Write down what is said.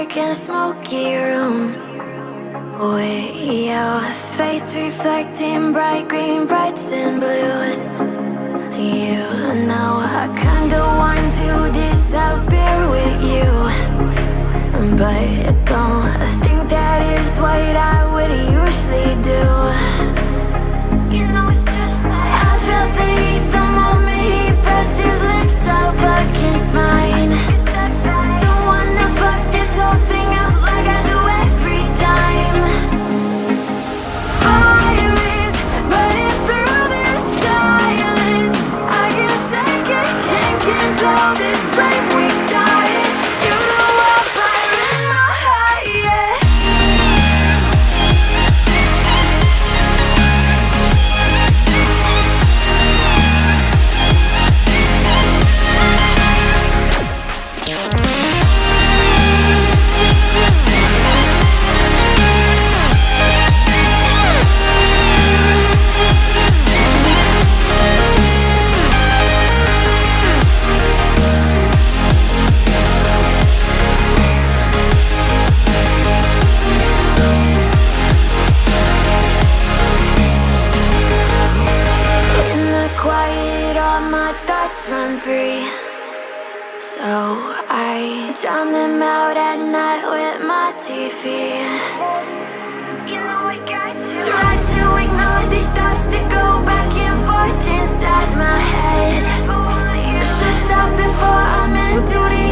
dark and smoky room with your face reflecting bright green, brights and blues. You know I kinda want to disappear with you, but don't think that is what I would usually do. You know it's just like I felt the heat the moment he pressed his lips up against mine. Don't wanna fuck this whole thing up like I do every time. Fire is burning through this silence. I can't take it, can't control this flame we started. You know I'm fire in my heart, yeah. In the quiet, all my thoughts run free, so I drown them out at night with my TV. You know I got to try to ignore these thoughts that go back and forth inside my head. I should stop before I'm in too deep.